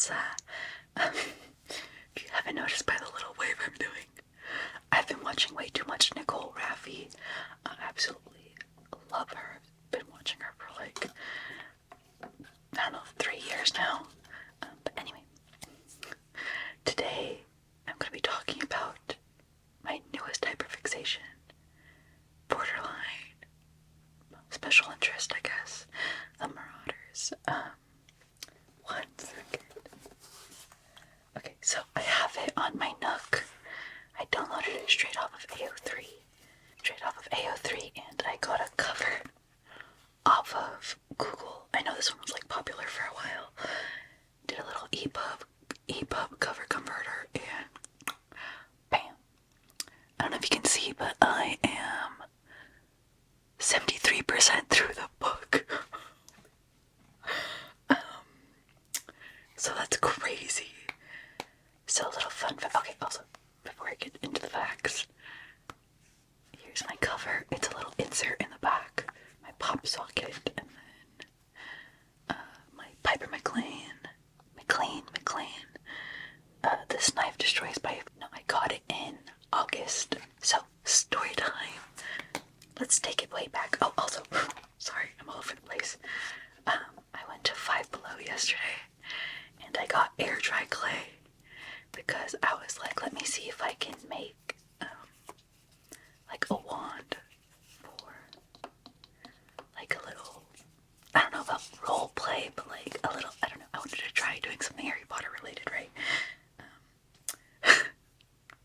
princessaelsaa. If you haven't noticed by the little wave I'm doing, I've been watching way too much Nicole Raffi. I absolutely love her. I've been watching her for like, I don't know, 3 years now. But anyway, today I'm going to be talking about my newest hyperfixation, borderline, special interest, I guess, the Marauders. One second. Okay, so I have it on my Nook. I downloaded it straight off of AO3, and I got a cover off of Google. I know this one was like popular for a while. Did a little EPUB cover converter, and bam. I don't know if you can see, but I am 73% through the book. So that's crazy. So a little fun fact. Okay, also, before I get into the facts, here's my cover. It's a little insert in the back, my pop socket, and then my Piper McLean. This knife destroys by. No, I got it in August. So story time. Let's take it way back. Oh, also, sorry, I'm all over the place. I went to Five Below yesterday, and I got air dry clay because I was like, let me see if I can make like a wand for like a little, I don't know about role play, but like a little, I don't know, I wanted to try doing something Harry Potter related, right?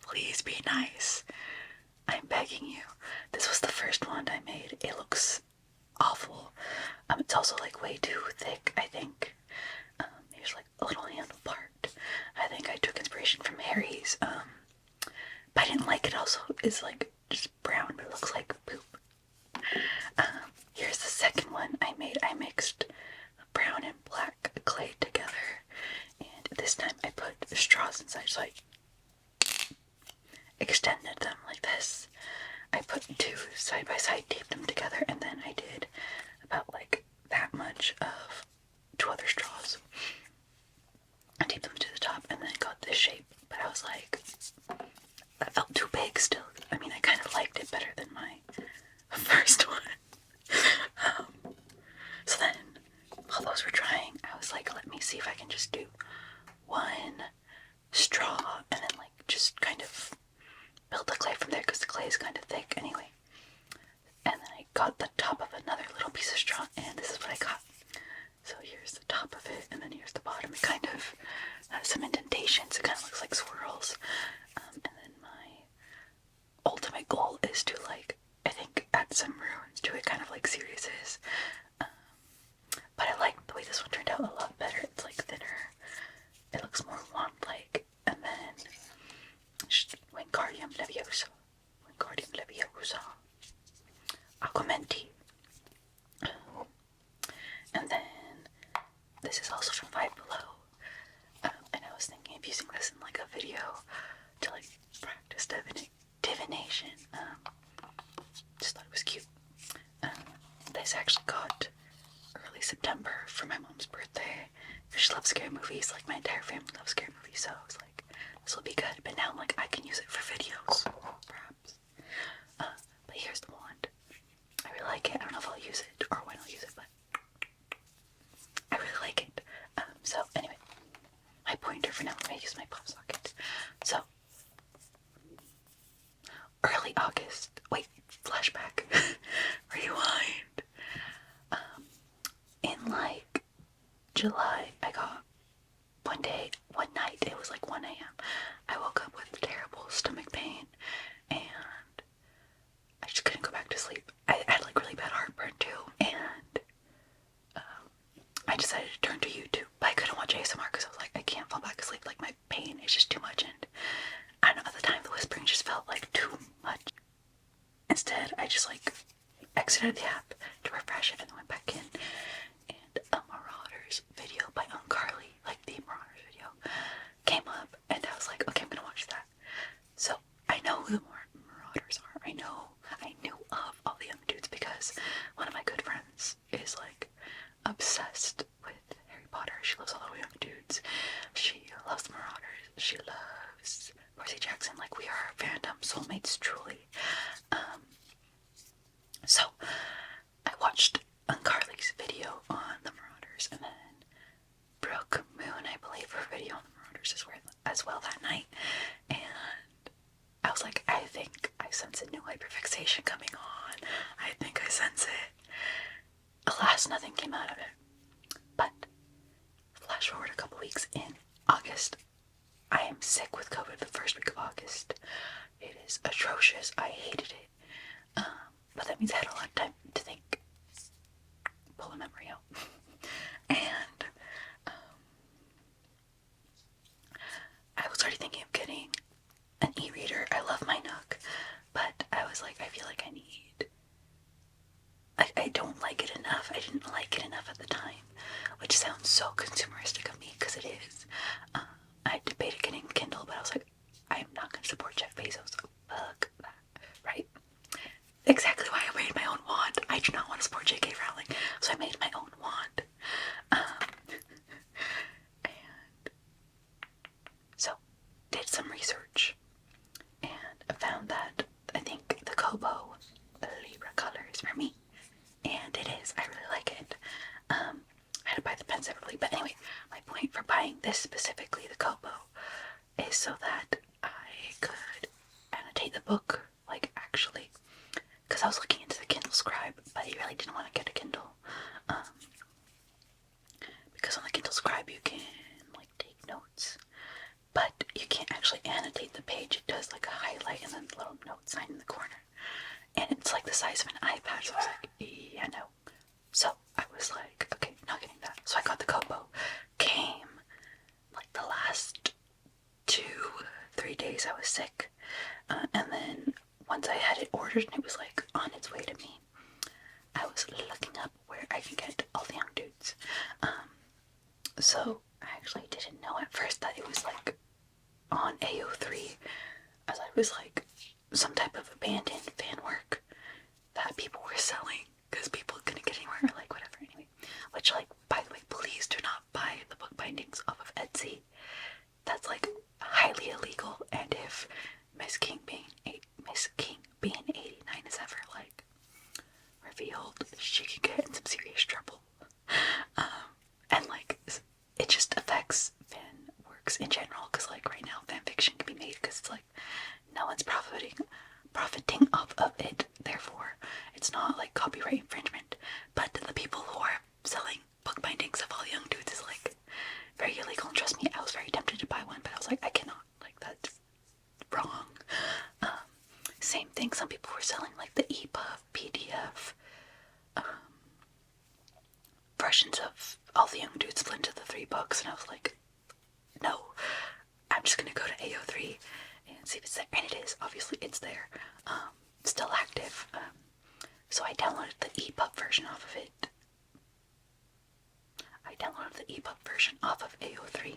Please be nice. I'm begging you. This was the first wand I made. It looks awful. It's also like way too thick, I think. Here's like a little handle part. I think I took inspiration from Harry's, but I didn't like it. Also, it's like just brown, but it looks like poop. Here's the second one I made. I mixed brown and black clay together, and this time I put straws inside, so I extended them like this. I put two side by side, taped them together, and then I did about like that much of two other straws. I taped them to the top, and then I got this shape, but I was like, that felt too big still. I mean, I kind of liked it better than my first one. So then, while those were drying, I was like, let me see if I can just do one straw, and then like just kind of build the clay from there, because the clay is kind of thick anyway. And then I got the top of another little piece of straw, and this is what I got. So here's the top of it, and then here's the bottom. It kind of has some indentations. It kind of looks like swirls. And then my ultimate goal is to, like, I think add some runes to it, kind of like Sirius is. But I like the way this one turned out a lot better. It's like thinner. It looks more wand-like. And then Wingardium Leviosa. Aquamenti. And then this is also from Five Below. And I was thinking of using this in like a video to like practice divination. Just thought it was cute. This actually got early September for my mom's birthday. She loves scary movies, like my entire family loves scary movies, so I was like, this will be good. But now I'm like, I can use it for videos, perhaps. But here's the wand. I really like it. I don't know if I'll use it or when I'll use it, but I really like it. So anyway, my pointer for now, I'm going to use my pop socket. So, early August, wait, flashback, rewind. In like July, I got one night, it was like 1 a.m. I woke up with terrible stomach pain, and I just couldn't go back to sleep. I had like really bad heartburn too, and I decided to turn to YouTube, but I couldn't watch ASMR because I was like, I can't fall back asleep, like my pain is just too much, and I don't know, at the time the whispering just felt like too much. Instead, I just like exited the app to refresh it and then went back in, and a Marauders video by Carly, like the Marauders video, came up, and I was like, okay, I'm gonna watch that. So I know who the Marauders are. I knew of all the young dudes because one of my good friends is like obsessed with Harry Potter. She loves all the young dudes. she loves Percy Jackson. Like, we are fandom soulmates, truly. So I watched Carly's video on the Marauders, and then Brooke Moon, I believe, her video on the Marauders as well that night, and I was like, I think I sense a new hyperfixation coming on. I think I sense it. Alas, nothing came out of it. But flash forward a couple weeks in August, I am sick with COVID the first week of August. It is atrocious. I hated it. But that means I had a lot of time to think, pull a memory out. And I was already thinking of getting an e-reader. I love my Nook, but I was like, I feel like I don't like it enough. I didn't like it enough at the time, which sounds so consumeristic of me, because it is. I debated getting Kindle, but I was like, I am not going to support Jeff Bezos. Fuck that, right? Exactly why I made my own wand. I do not want to support J.K. Rowling, so I made my own wand. And so, did some research, and I found that I think the Kobo Libra color is for me. And it is. I really like it. I had to buy the pen separately. But anyway, my point for buying this specifically, the Kobo, is so that I could annotate the book, like, actually. Because I was looking into the Kindle Scribe, but I really didn't want to get a Kindle. Because on the Kindle Scribe you can, like, take notes. But you can't actually annotate the page. It does, like, a highlight and then a little note sign in the corner. And it's like the size of an iPad, so I was like, yeah, no. So I was like, okay, not getting that. So I got the Kobo. Came like the last 2-3 days I was sick. And then once I had it ordered and it was like on its way to me, I was looking up where I can get all the young dudes. So I actually didn't know at first that it was like on AO3. I thought it was like some type of abandoned fan work that people were selling because people couldn't get anywhere, or like whatever. Anyway, which, like, by the way, please do not buy the book bindings off of Etsy. That's like highly illegal. And if Miss King being 89 is ever like revealed, she can get in some serious trouble. And like, it just affects fan works in general, because like right now fan fiction can be made because it's like no one's profiting off of it, therefore it's not like copyright infringement. But the people who are selling book bindings of all young dudes is like very illegal, and trust me, I was very tempted to buy one, but I was like, I cannot, like, that's wrong. Same thing, some people were selling like the EPUB, PDF versions of all the young dudes split into the 3 books, and I was like, no, I'm just gonna go to AO3 and see if it's there. And it is, obviously it's there, still active. So I downloaded the EPUB version off of it. I downloaded the EPUB version off of AO3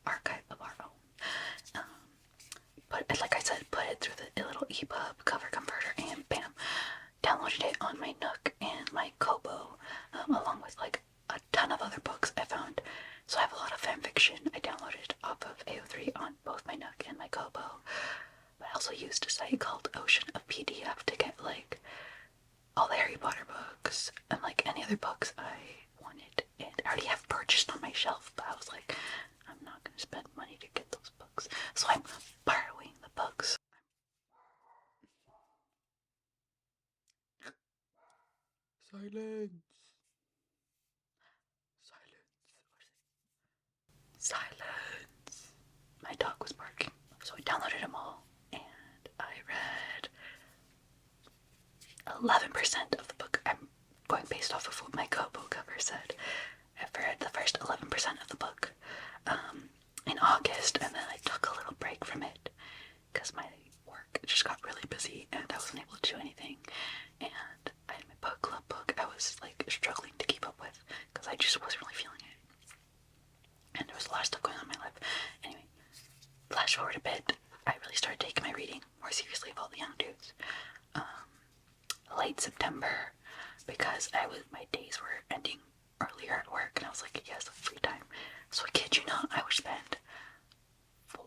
archive of our own. But like I said, put it through the little EPUB cover converter, and bam, downloaded it on my Nook and my Kobo, along with like a ton of other books I found. So I have a lot of fanfiction I downloaded off of AO3 on both my Nook and my Kobo. But I also used a site called Ocean of PDF to get like all the Harry Potter books and like any other books I wanted, and I already have purchased on my shelf, but I was like, I'm not gonna spend money to get those books, so I'm borrowing the books. Silence. Silence. My dog was barking, so I downloaded them all, and I read 11% of the book. I'm going based off of what my Kobo cover said. I've read the first 11% of the book in August, and then I took a little break from it because my work just got really busy and I wasn't able to do anything. And I had my book club book I was like struggling to keep up with because I just wasn't really feeling it. And there was a lot of stuff going on in my life. Anyway, flash forward a bit, I really started taking my reading more seriously of all the young dudes. Late September, because my days were ending earlier at work, and I was like, yes, free time. So I kid you not, I would spend 4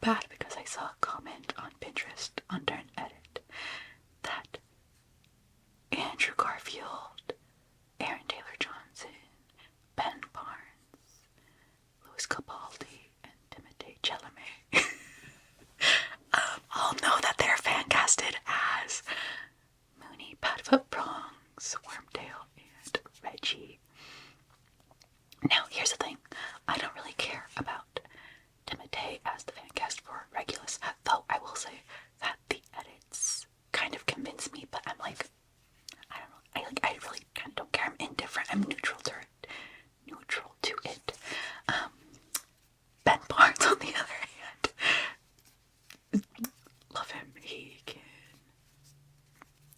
bad because I saw a comment on Pinterest under an edit that Andrew Garfield, Aaron Taylor Johnson, Ben Barnes, Louis Capaldi, and Timothée Chalamet all know that they're fan casted as Mooney, Padfoot Prongs, Wormtail, and Reggie. Now, here's the thing. I don't really care about Timothée as the fan cast for Regulus, though I will say that the edits kind of convince me, but I'm like, I don't know, I really kind of don't care. I'm indifferent. I'm neutral to it. Ben Barnes, on the other hand, love him. He can.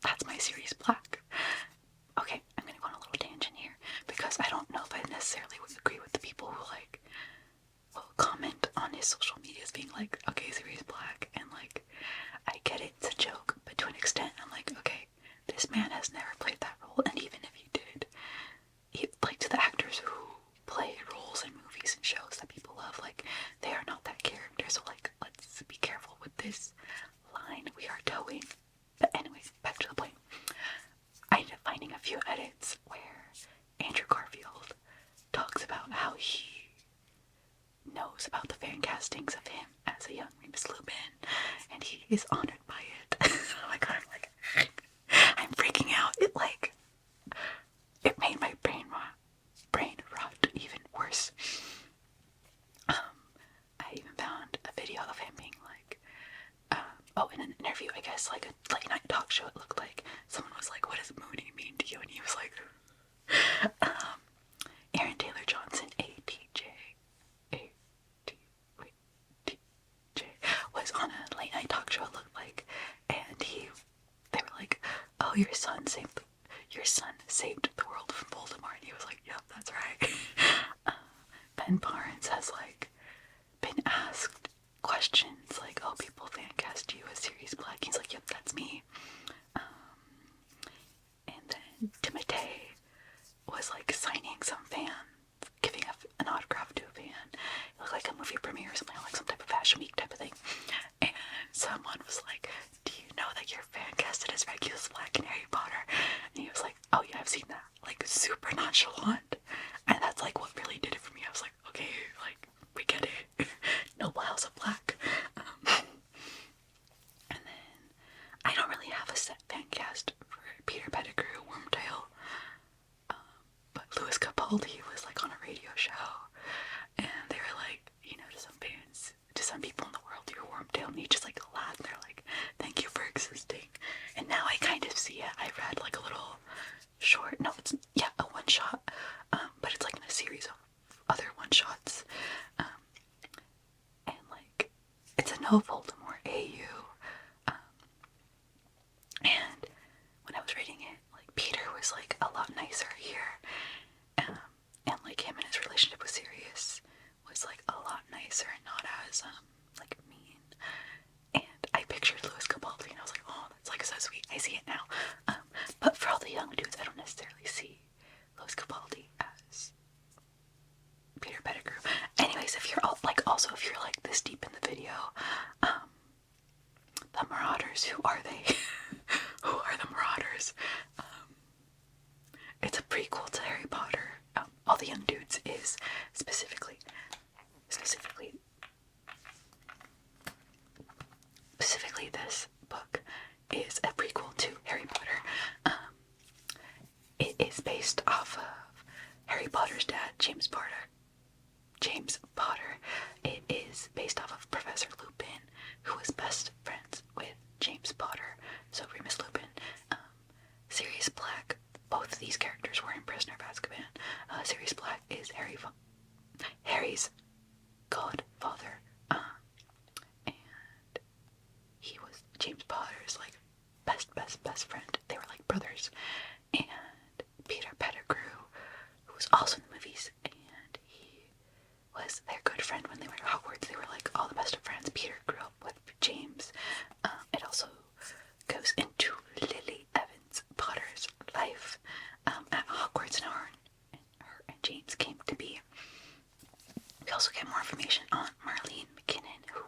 That's my Sirius Black. Okay, I'm gonna go on a little tangent here because I don't know if I necessarily would agree with the people who like will comment on his social medias being like, okay, Sirius Black, and like, I get it, it's a joke, but to an extent, I'm like, okay, this man has never played that role, and even if he did, like, to the actors who play roles in movies and shows that people love, like, they are not that character, so like, let's be careful with this line we are towing. But anyways, back to the point. I ended up finding a few edits where Andrew Garfield talks about how he knows about the fan castings of him as a young Remus Lupin, and he is honored by it. Oh my god, I'm freaking out. It made my brain rot even worse. I even found a video of him being like, in an interview, I guess, like a late night talk show, it looked like. Someone was like, what does Mooney mean to you? And he was like, Aaron Taylor Johnson, ATJ, was on a late night talk show, it looked like, and they were like, oh, your son saved the world from Voldemort, and he was like, yep, that's right. Ben Barnes has like been asked questions like, oh, people fan cast you as Sirius Black. He's like, yep, that's me. And then Timothée was like signing some fan, giving an autograph to a fan. It looked like a movie premiere or something, like some type of fashion week type of thing. And someone was like, do you know that you're fan casted as Regulus Black in Harry Potter? And he was like, oh yeah, I've seen that. Like, super nonchalant. And that's like what really did it for me. I was like, okay, like, we get it. Noble House of Black. And then I don't really have a set fan cast for Peter Pettigrew, Wormtail, but Louis Capaldi was like on a radio show, and they were like, you know, to some fans, to some people in the world, you're Wormtail, and he just like laughed, and they're like, thank you for existing. And now I kind of see it. I read like a little short, no, it's, yeah, a one shot, but it's like in a series of other one shots, and like, it's a no Voldemort AU, and when I was reading it, like, Peter was like a lot nicer here, and like him and his relationship with Sirius was like a lot nicer and not as like mean. And I pictured Louis Capaldi, and I was like, oh, that's like so sweet. I see it now. But for all the young dudes, I don't necessarily see Louis Capaldi as Peter Pettigrew. Anyways, if you're also if you're like this deep in the video, the Marauders, who are they? Who are the Marauders? It's a prequel to Harry Potter. All the Young Dudes is specifically this book is a prequel to Harry Potter. It is based off of Harry Potter's dad, James Potter. It is based off of Professor Lupin, who was best friends with James Potter. So Remus Lupin, Sirius Black, both of these characters were in Prisoner of Azkaban. Sirius Black is Harry's godfather, and he was James Potter's like best friend. They were like brothers. And Peter Pettigrew, who was also in the movies, and he was their good friend when they were at Hogwarts. They were like all the best of friends. Peter grew up with James. It also goes into Lily Evans Potter's life at Hogwarts and her and James came to be. We also get more information on Marlene McKinnon, who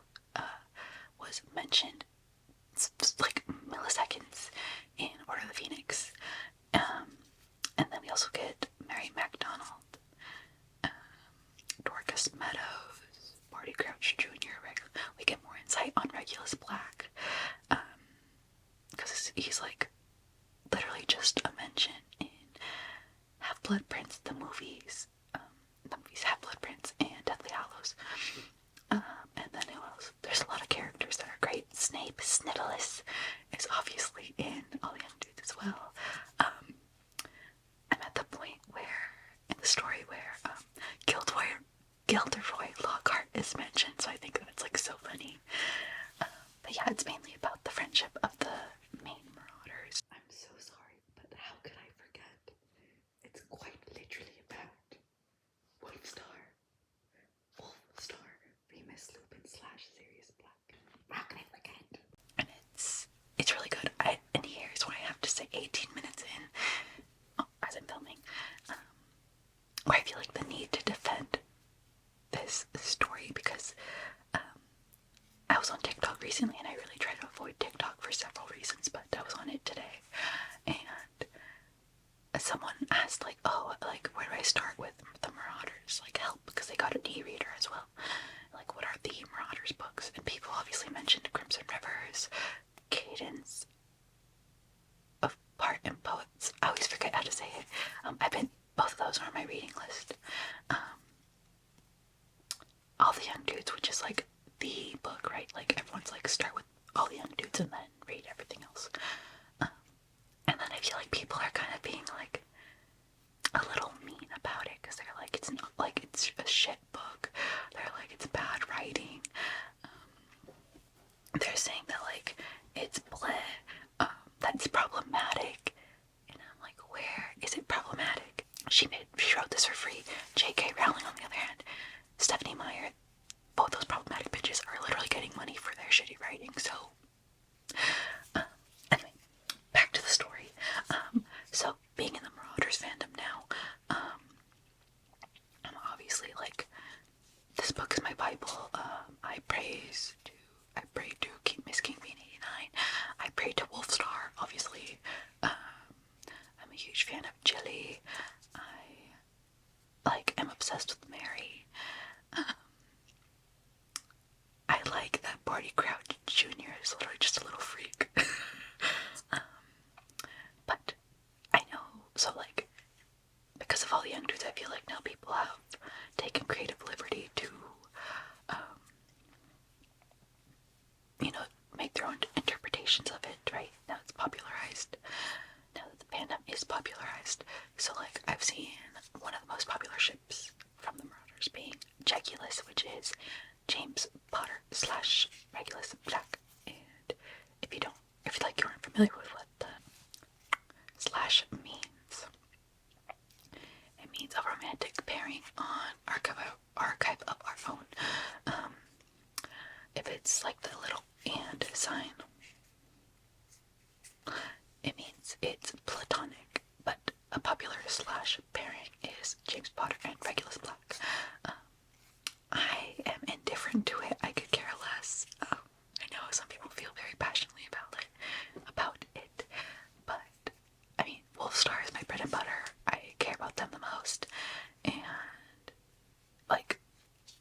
mention, so I think that's like so funny. But yeah, it's mainly about the friendship of the main Marauders. I'm so sorry, but how could I forget? It's quite literally about Wolfstar, Remus Lupin / Sirius Black. How can I forget? And it's really good. And here's why I have to say 18 minutes in, as I'm filming, where I feel like the need to defend this story, because I was on TikTok recently, and I really try to avoid TikTok for several reasons, but I was on it today, and someone asked, like, oh, like, where do I start with the Marauders? Like, help, because they got an e-reader as well. Like, what are the Marauders books? And people obviously mentioned Crimson Rivers, Cadence of Part and Poets. I always forget how to say it. Both of those are on my reading list. All the Young Dudes, which is like the book, right? Like, everyone's like, start with All the Young Dudes and then read everything else. And then I feel like people are kind of being like a little mean about it, because they're like, it's not like it's a shit book. They're like, it's bad writing. They're saying that like it's bleh, that it's problematic. And I'm like, where is it problematic? She wrote this for free. J.K. Rowling, on the other hand, Stephanie Meyer, both those problematic bitches are literally getting money for their shitty writing. So anyway, back to the story. So being in the Marauders fandom now, I'm obviously like, this book is my Bible. I pray to Miss King Bean 89. I pray to Wolfstar, obviously. I'm a huge fan of Jilly. I am obsessed with Mary. I like that Barty Crouch Jr. is literally just a little freak. But I know, so like, because of All the Young Dudes, I feel like now people have taken creative liberty to, make their own interpretations of it, right? Now it's popularized. Now that the fandom is popularized. So like, I've seen one of the most popular ships from the Marauders being Jegulus, which is James Potter / Regulus Black. And if you aren't familiar with what the slash means, it means a romantic pairing on Archive of Our Own. If it's like the little and sign, it means it's platonic, but a popular slash pairing is James Potter and Regulus Black. I am indifferent to it. I could care less. I know some people feel very passionately about it, but I mean, Wolfstar is my bread and butter. I care about them the most, and like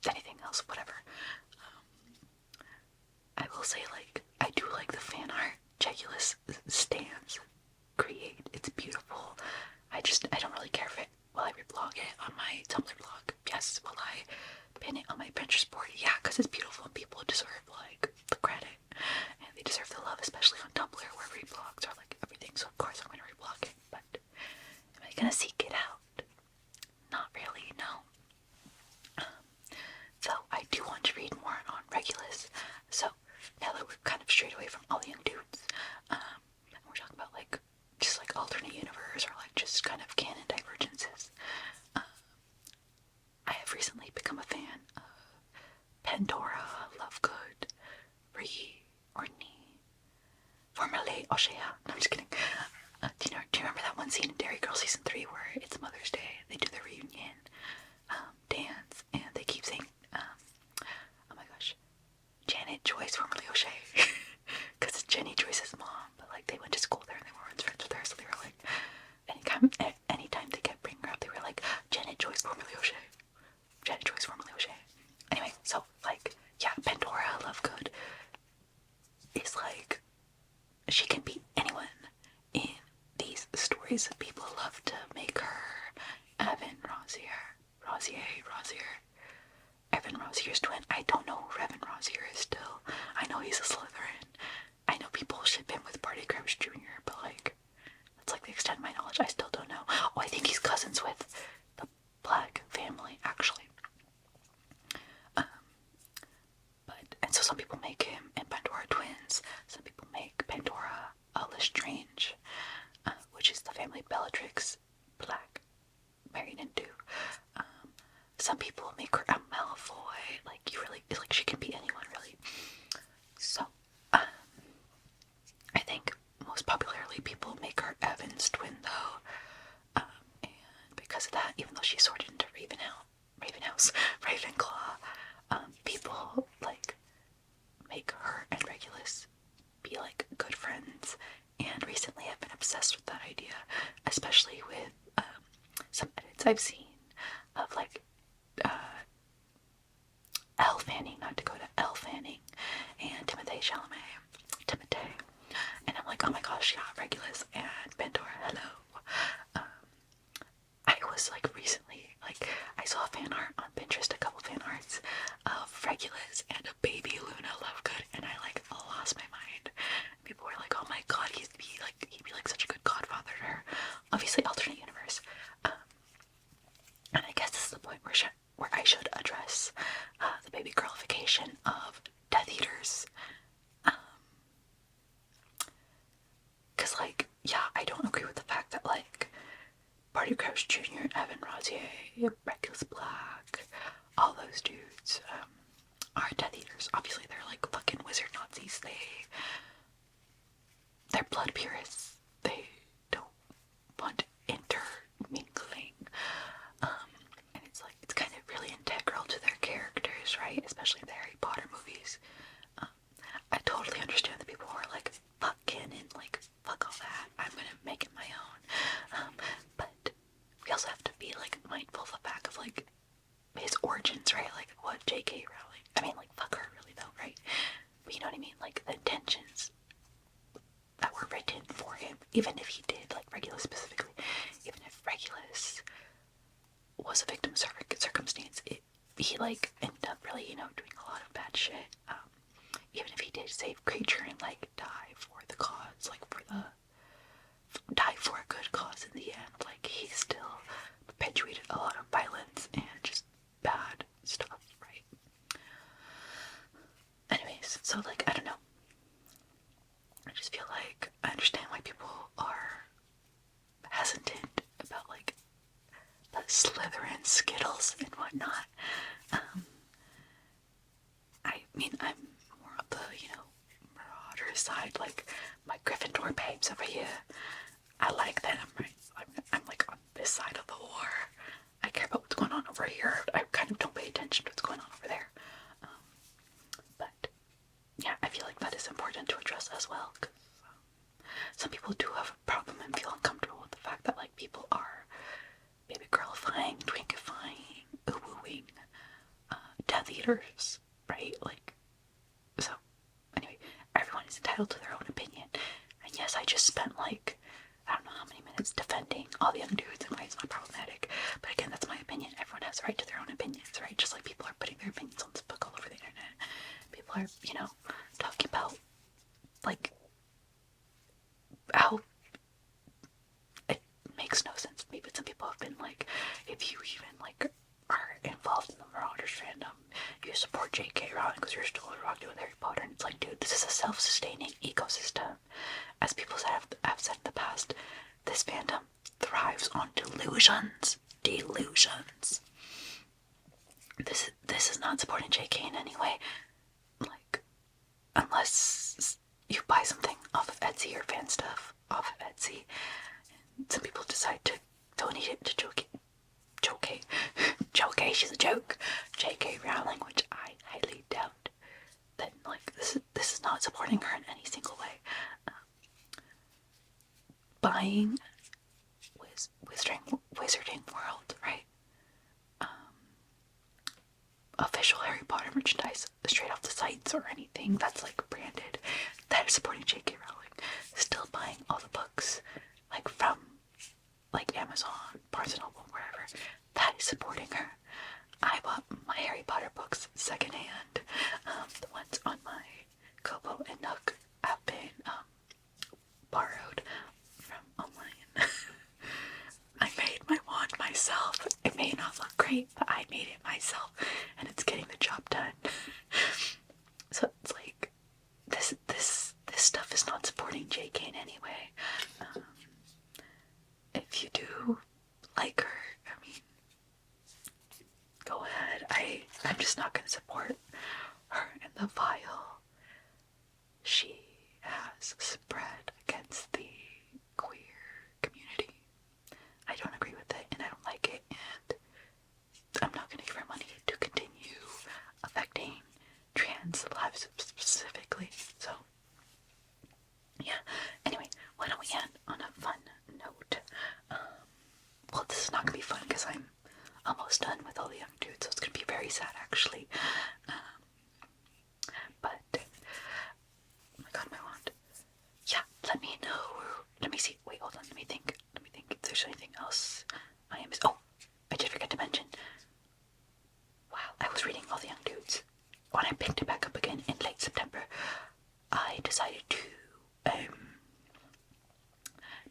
anything else, whatever. I will say, like, I do like the fan art Jegulus stands create. It's beautiful. I don't really care if will I reblog it on my Tumblr blog? Yes. Will I pin it on my Pinterest board? Yeah, because it's beautiful and people deserve like the credit and they deserve the love, especially on Tumblr where reblogs are like everything. So of course I'm going to reblog it, but am I going to seek it out? Not really, no. So I do want to read more on Regulus. So now that we're kind of strayed away from All the Young Dudes, and we're talking about like just like alternate universe or like just kind of canon divergences, I have recently become a fan of Pandora Lovegood, Ree, or Nee, formerly Oshea. No, I'm just kidding. Do you remember that one scene in Dairy Girl Season 3 where it's Mother's Day, they do their reunion dance, and they keep saying, oh my gosh, Janet Joyce, formerly O'Shea, because it's Jenny Joyce's mom, but like they went to school there and they were friends with her, so they were like, anytime they kept bringing her up, they were like, Janet Joyce, formerly O'Shea. Janet Joyce, formerly O'Shea. Anyway, so like, yeah, Pandora Lovegood is like, she can be anyone in these stories. People love to make her Evan Rosier. Evan Rosier's twin. I don't know who Evan Rosier is still. I know he's a Slytherin. I know people ship him with Barty Crouch Jr., but like, that's like the extent of my knowledge. I still don't know. Oh, I think he's cousins with the Black family, actually. idea, especially with some edits I've seen of like Elle Fanning, not Dakota, Elle Fanning, and Timothée Chalamet. Timothée. And I'm like, oh my gosh, yeah, Regulus and Pandora, hello. I was like recently, like, I saw fan art on Pinterest, a couple fan arts of Regulus and a baby Luna Lovegood, and I like lost my mind. People were like, oh my god, he'd be like such a good godfather to her. Obviously, alternate universe. And I guess this is the point where I should address the baby girlification of Death Eaters. Because, like, yeah, I don't agree with the fact that, like, Barty Crouch Jr., Evan Rosier, Reckless Black, all those dudes are Death Eaters. Obviously, they're, like, fucking wizard Nazis. They're blood purists. They don't want intermingling. And it's, like, it's kind of really integral to their characters, right? Especially in the Harry Potter movies. I totally understand the people who are like, fuck canon, like, fuck all that, I'm gonna make it my own. But we also have to be, like, mindful of the fact of, like, his origins, right? Like, what J.K. Rowling, I mean, like, fuck her, really, though, right? But you know what I mean? Like, the intentions that were written for him, even if he did, like, Regulus specifically, even if Regulus was a victim of circumstance, he, like, ended up really, you know, doing a lot of bad shit. Even if he did save Creature and, like, die for the cause, like, die for a good cause in the end, like, he still perpetuated a lot of violence and just bad stuff, right? Anyways, so, like, I don't know. I just feel like I understand why people are hesitant about, like, the Slytherin Skittles and whatnot. I mean, I'm more of the, you know, Marauder side, like, my Gryffindor babes over here. I like them, right? I'm like on this side of the war. I care about what's going on over here. I kind of don't pay attention to what's going on over there. But yeah, I feel like that is important to address as well, because some people do have a problem and feel uncomfortable with the fact that, like, people are baby girlifying, twinkifying, ooh-wooing Death Eaters, right? Like, so anyway, everyone is entitled to their own opinion. And yes, I just spent, like, I don't know how many minutes defending all the other dudes and why it's not problematic. But again, that's my opinion. Everyone has a right to their own opinions, right? Just like people are putting their opinions on this book all over the internet. People are, you know, talking about, like, how it makes no sense to me. But some people have been like, if you even, like, are involved in the Marauders fandom, you support J.K. Rowling because you're still rocking with Harry Potter. And it's like, dude, this is a self-sustaining ecosystem. As people have said in the past, this fandom thrives on delusions. Delusions. This is not supporting JK in any way. Like, unless you buy something off of Etsy or fan stuff off of Etsy, and some people decide to donate it to JK, she's a joke, JK Rowling, which I highly doubt. Then, like, this is not supporting her in any single way. Buying Wizarding World, right? Official Harry Potter merchandise straight off the sites or anything that's, like, branded, that is supporting J.K. Rowling. Still buying all the books, like, from, like, Amazon, Barnes & Noble, wherever, that is supporting her. I bought my Harry Potter books secondhand. The ones on my Kobo and Nook have been borrowed from online. I made my wand myself. It may not look great, but I made it myself, and it's getting the job done. So it's like, this stuff is not supporting JK in any way. If you do like her, I mean, go ahead. I'm just not gonna support her in the vile she has spread against the queer community. I don't agree with it, and I don't like it, and I'm not going to give her money to continue affecting trans lives specifically. So, yeah. Anyway, why don't we end on a fun done with all the young dudes, so it's gonna be very sad actually. But oh my god, my wand. Yeah, let me know. Let me see. Wait, hold on. Let me think if there's anything else I am. Oh, I did forget to mention. Wow, I was reading all the young dudes. When I picked it back up again in late September, I decided to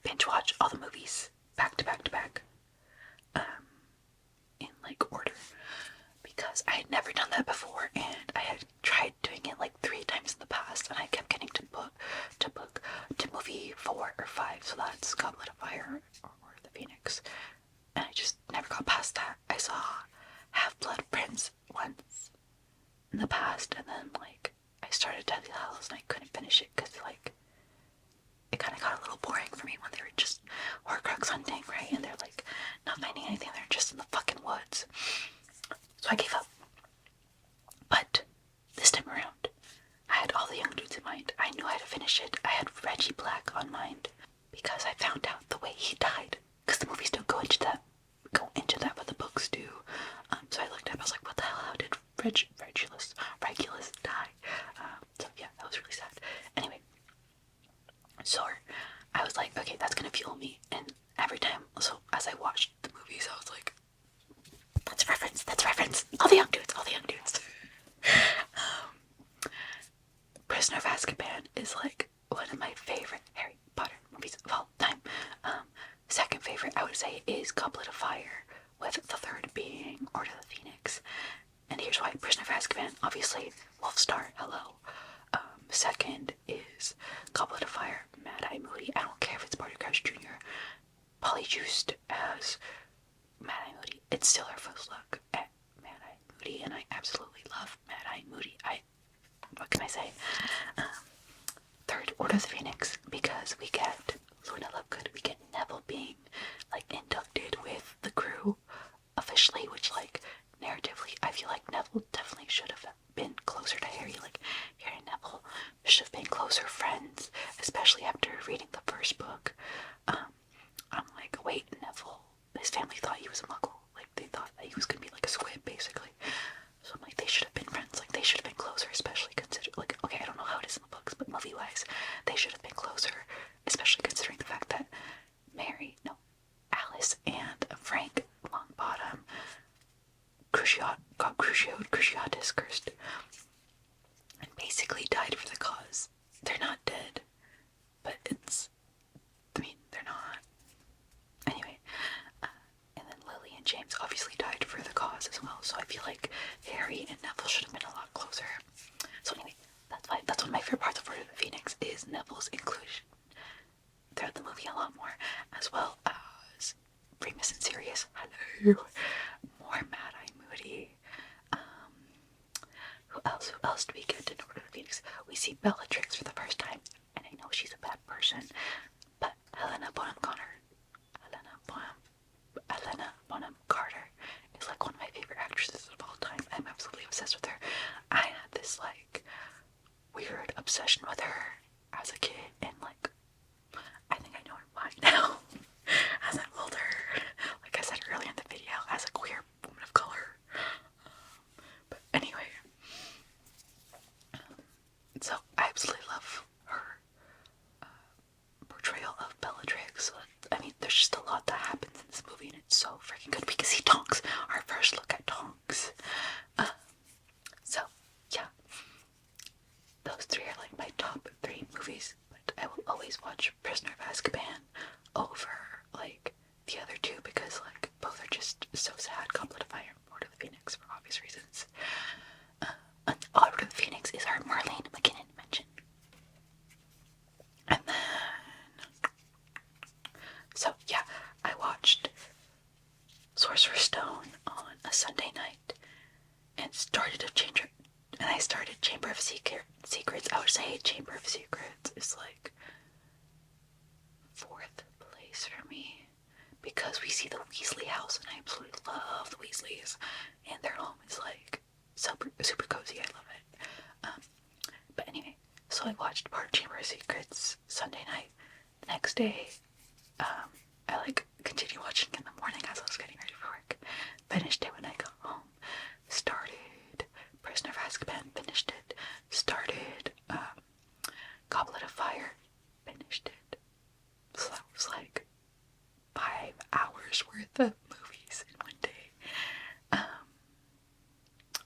binge watch all the movies back to back to back, in like order, because I had never done that before, and I had tried doing it like 3 times in the past, and I kept getting to movie 4 or 5, so that's Goblet of Fire or Order of the Phoenix, and I just never got past that. I saw Half-Blood Prince once in the past, and then like I started Deathly Hallows and I couldn't finish it because like it kind of got a little boring for me when they were just Horcrux hunting, right? And they're like not finding anything, they're just in the fucking woods. So I gave up. But this time around, I had all the young dudes in mind. I knew how to finish it. I had Reggie Black on mind because I found out the way he died. Because the movies don't go into that, but the books do. So I looked up. I was like, "What the hell? How did Regulus die?" So yeah, that was really sad. Anyway, so I was like, "Okay, that's gonna fuel me." And every time, so as I watched the movies, I was like, "That's reference. All the young dudes. Prisoner of Azkaban is like one of my favorite Harry Potter movies of all time. Second favorite, I would say, is Goblet of Fire, with the third being Order of the Phoenix. And here's why. Prisoner of Azkaban, obviously, Wolfstar, hello. Second is Goblet of Fire, Mad-Eye Moody. I don't care if it's Barty Crouch Jr., Polyjuiced as Mad-Eye Moody. It's still our first look at Mad-Eye Moody, and I absolutely love Mad-Eye Moody. What can I say? Third, Order of the Phoenix, because we get Luna Lovegood, we get Neville being like inducted with the crew officially, which like narratively I feel like Neville definitely should have been closer to Harry. Like Harry and Neville should have been closer friends, especially after reading the first book. I'm like, wait, Neville, his family thought he was a muggle. Like they thought that he was gonna be like a squib basically. So I'm like, they should have been friends. Like they should have been closer, especially considering, like, okay, I don't know how it is in the books, but movie wise, they should have been closer, especially considering the fact that Alice and Frank Longbottom got Cruciatus cursed and basically died for the cause. They're not dead, but they're not. Anyway, and then Lily and James obviously died for the cause as well, so I feel like Harry and Neville should have been a lot closer. So anyway, that's one of my favorite parts of Order of the Phoenix is Neville's inclusion throughout the movie a lot more, as well as Remus and Sirius. Hello. More Mad-Eye Moody. Who else do we get in Order of the Phoenix? We see Bellatrix for the first time, and I know she's a bad person, but Helena Bonham Carter is like one of my favorite actresses of all time. I'm absolutely obsessed with her. I had this like weird obsession with her as a kid, and like I think I know why now. As I'm older, like I said earlier in the video, as a queer woman of color. But anyway, so I absolutely love her portrayal of Bellatrix. I mean, there's just a lot that happens in this movie, and it's so freaking good. We can see Tonks, our first look at Tonks. So yeah, those 3 are like my top 3 movies, but I will always watch Prisoner of Azkaban over like the other 2 because like both are just so sad. Goblet of Fire and Order of the Phoenix for obvious reasons. Order of the Phoenix is our Marlene McKinnon mention. And then, so yeah, I watched Sorcerer's Stone on a Sunday night and I started Chamber of Secrets. I would say Chamber of Secrets is like 4th place for me because we see the Weasley house and I absolutely love the Weasleys and their home is like super cozy. I love it. But anyway, so I watched part of Chamber of Secrets Sunday night. The next day, I like continued watching in the morning as I was getting ready for work. Finished it when I got home. Started Prisoner of Azkaban. Finished it. Started Goblet of Fire. Finished it. So that was like 5 hours worth of movies in one day.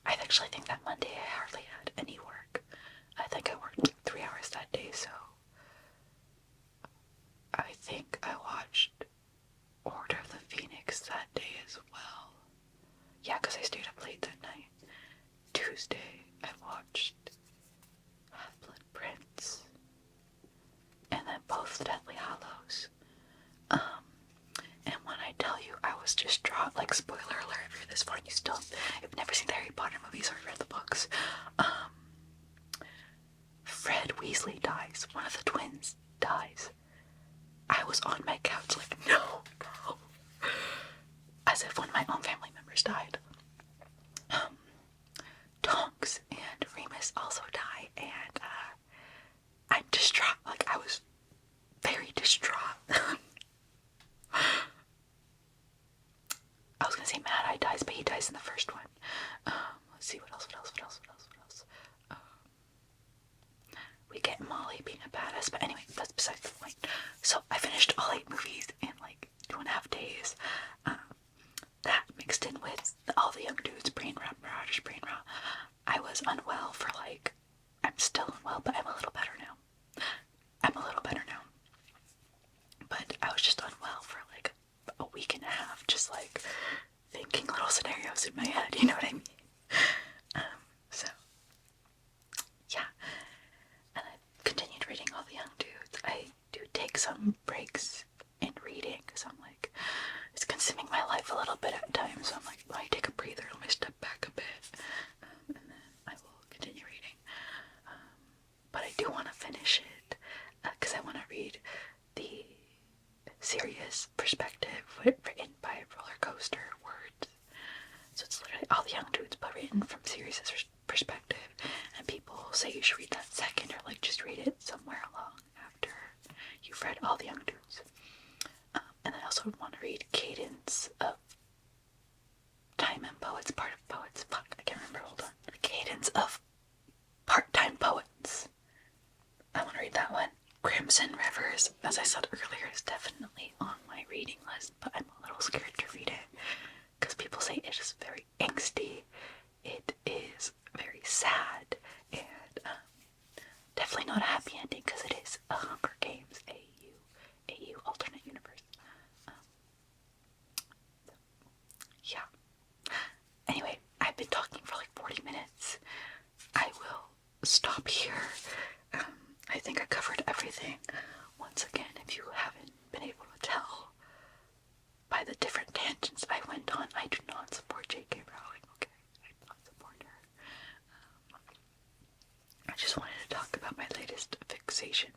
I actually think that Monday I hardly had any work. I think I worked like 3 hours that day, so I think I watched Order of the Phoenix that day as well. Yeah, because I stayed up late that night. Tuesday, I watched Half-Blood Prince, and then both Deathly Hallows. And when I tell you I was distraught, like, spoiler alert, if you're this far and you've never seen the Harry Potter movies or read the books, Fred Weasley dies. One of the twins dies. I was on my couch like, no. As if one of my own family members died. Tonks and Remus also die, and I'm distraught. Like, I was very distraught. I was gonna say Mad Eye dies, but he dies in the first one. Let's see, what else? We get Molly being a badass, but anyway, that's besides the point. So I finished all 8 movies in like 2.5 days. That mixed in with all the young dudes, brain rot, Marauders, brain rot. I was unwell for like, I'm still unwell, but I'm a little better now. But I was just unwell for like a week and a half, just like thinking little scenarios in my head, you know what I mean? So, yeah. And I continued reading all the young dudes. I do take some breaks in reading, because I'm like, it's consuming my life a little bit at times, so I'm like, let me take a breather, let me step back a bit, and then I will continue reading. But I do want to finish it, because I want to read the serious perspective written by Roller Coaster Words. So it's literally all the young dudes, but written from Sirius's perspective. And people say you should read that second, or like just read it somewhere along after you've read all the young dudes. And I also want to read Cadence of Time and Poets, Part of Poets. Fuck, I can't remember. Hold on. Cadence of Part-Time Poets. I want to read that one. Crimson Rivers, as I said earlier, is definitely on my reading list, but I'm a little scared to read it because people say it is very angsty, it is very sad, and definitely not a happy ending because it is a Hunger Games AU alternate universe. Yeah. Anyway, I've been talking for like 40 minutes. I will stop here. I think I covered everything. Once again, if you haven't been able to tell by the different tangents I went on, I do not support J.K. Rowling, okay? I do not support her. I just wanted to talk about my latest fixation